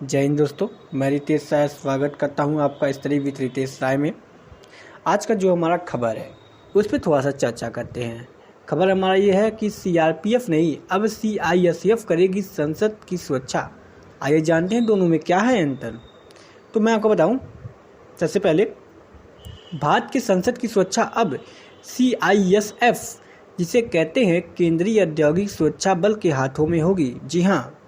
जय हिंद दोस्तों, मैं रितेश राय स्वागत करता हूं आपका स्टडी विथ रितेश राय में। आज का जो हमारा खबर है उस पर थोड़ा सा चर्चा करते हैं। खबर हमारा ये है कि सीआरपीएफ नहीं, अब सीआईएसएफ करेगी संसद की सुरक्षा। आइए जानते हैं दोनों में क्या है अंतर। तो मैं आपको बताऊं, सबसे पहले भारत की संसद की सुरक्षा अब सीआईएसएफ, जिसे कहते हैं केंद्रीय औद्योगिक सुरक्षा बल, के हाथों में होगी। जी हाँ,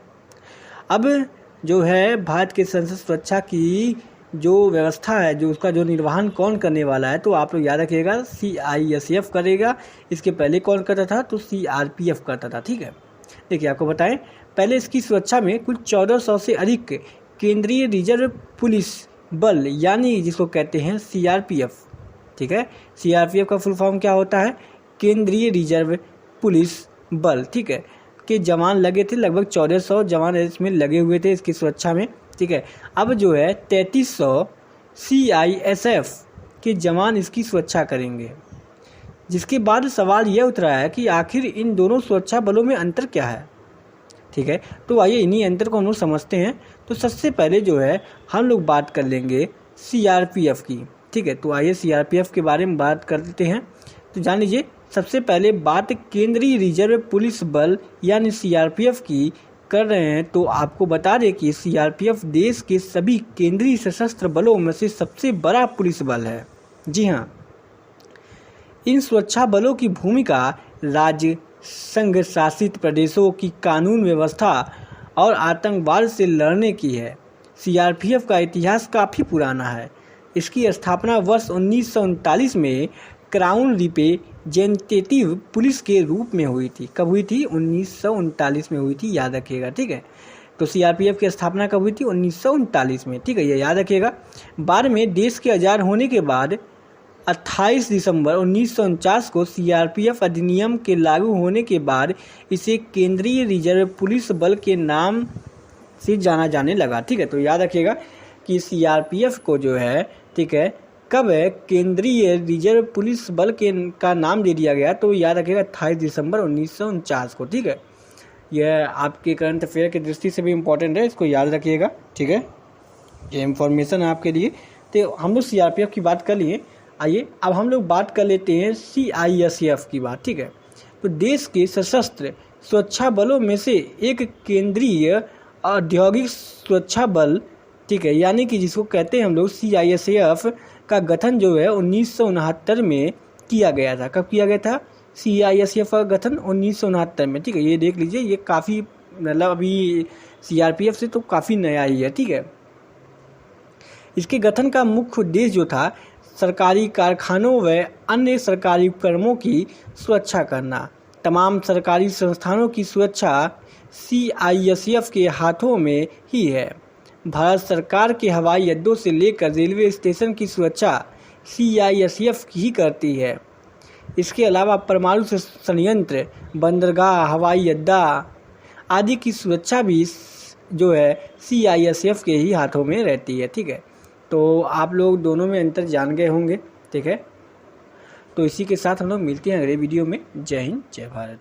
अब जो है भारत के संसद सुरक्षा की जो व्यवस्था है, जो उसका जो निर्वहन कौन करने वाला है, तो आप लोग याद रखिएगा सीआईएसएफ करेगा। इसके पहले कौन करता था? तो सीआरपीएफ करता था। ठीक है, देखिए आपको बताएं, पहले इसकी सुरक्षा में कुल 1400 से अधिक केंद्रीय रिजर्व पुलिस बल, यानी जिसको कहते हैं सीआरपीएफ। ठीक है, सीआरपीएफ का फुल फॉर्म क्या होता है? केंद्रीय रिजर्व पुलिस बल। ठीक है, के जवान लगे थे, लगभग 1400 जवान इसमें लगे हुए थे इसकी सुरक्षा में। ठीक है, अब जो है 3300 सीआईएसएफ के जवान इसकी सुरक्षा करेंगे। जिसके बाद सवाल यह उठ रहा है कि आखिर इन दोनों सुरक्षा बलों में अंतर क्या है। ठीक है, तो आइए इन्हीं अंतर को हम लोग समझते हैं। तो सबसे पहले जो है हम लोग बात कर लेंगे सीआरपीएफ की। ठीक है, तो आइए सीआरपीएफ के बारे में बात कर लेते हैं। तो जान लीजिए, सबसे पहले बात केंद्रीय रिजर्व पुलिस बल यानी सीआरपीएफ की कर रहे हैं। तो आपको बता दें कि सीआरपीएफ देश के सभी केंद्रीय सशस्त्र बलों में से सबसे बड़ा पुलिस बल है। जी हाँ, इन सुरक्षा बलों की भूमिका राज्य, संघ शासित प्रदेशों की कानून व्यवस्था और आतंकवाद से लड़ने की है। सीआरपीएफ का इतिहास काफ़ी पुराना है। इसकी स्थापना वर्ष 1939 में क्राउन रिप्रेजेंटेटिव पुलिस के रूप में हुई थी। कब हुई थी? 1939 में हुई थी, याद रखिएगा। ठीक है, तो सीआरपीएफ की स्थापना कब हुई थी? 1939 में। ठीक है, ये याद रखिएगा। बाद में देश के आज़ाद होने के बाद 28 दिसंबर 1949 को सीआरपीएफ अधिनियम के लागू होने के बाद इसे केंद्रीय रिजर्व पुलिस बल के नाम से जाना जाने लगा। ठीक है, तो याद रखिएगा कि सीआरपीएफ को जो है, ठीक है, कब है केंद्रीय रिजर्व पुलिस बल का नाम दे दिया गया, तो याद रखिएगा 28 दिसंबर 1949 को। ठीक है, यह आपके करंट अफेयर की दृष्टि से भी इम्पोर्टेंट है, इसको याद रखिएगा। ठीक है, ये इन्फॉर्मेशन है आपके लिए। तो हम लोग सीआरपीएफ की बात कर लिए। आइए अब हम लोग बात कर लेते हैं सीआईएसएफ की बात। ठीक है, तो देश के सशस्त्र सुरक्षा बलों में से एक केंद्रीय औद्योगिक सुरक्षा बल, ठीक है, यानी कि जिसको कहते हैं हम लोग सीआईएसएफ, का गठन जो है 1969 में किया गया था। कब किया गया था? सीआईएसएफ का गठन 1969 में। ठीक है, ये देख लीजिए, ये काफ़ी मतलब अभी सीआरपीएफ से तो काफ़ी नया ही है। ठीक है, इसके गठन का मुख्य उद्देश्य जो था, सरकारी कारखानों व अन्य सरकारी उपक्रमों की सुरक्षा करना। तमाम सरकारी संस्थानों की सुरक्षा सीआईएसएफ के हाथों में ही है। भारत सरकार के हवाई अड्डों से लेकर रेलवे स्टेशन की सुरक्षा सीआईएसएफ ही करती है। इसके अलावा परमाणु संयंत्र, बंदरगाह, हवाई अड्डा आदि की सुरक्षा भी जो है सीआईएसएफ के ही हाथों में रहती है। ठीक है, तो आप लोग दोनों में अंतर जान गए होंगे। ठीक है, तो इसी के साथ हम लोग मिलते हैं अगले वीडियो में। जय हिंद, जय भारत।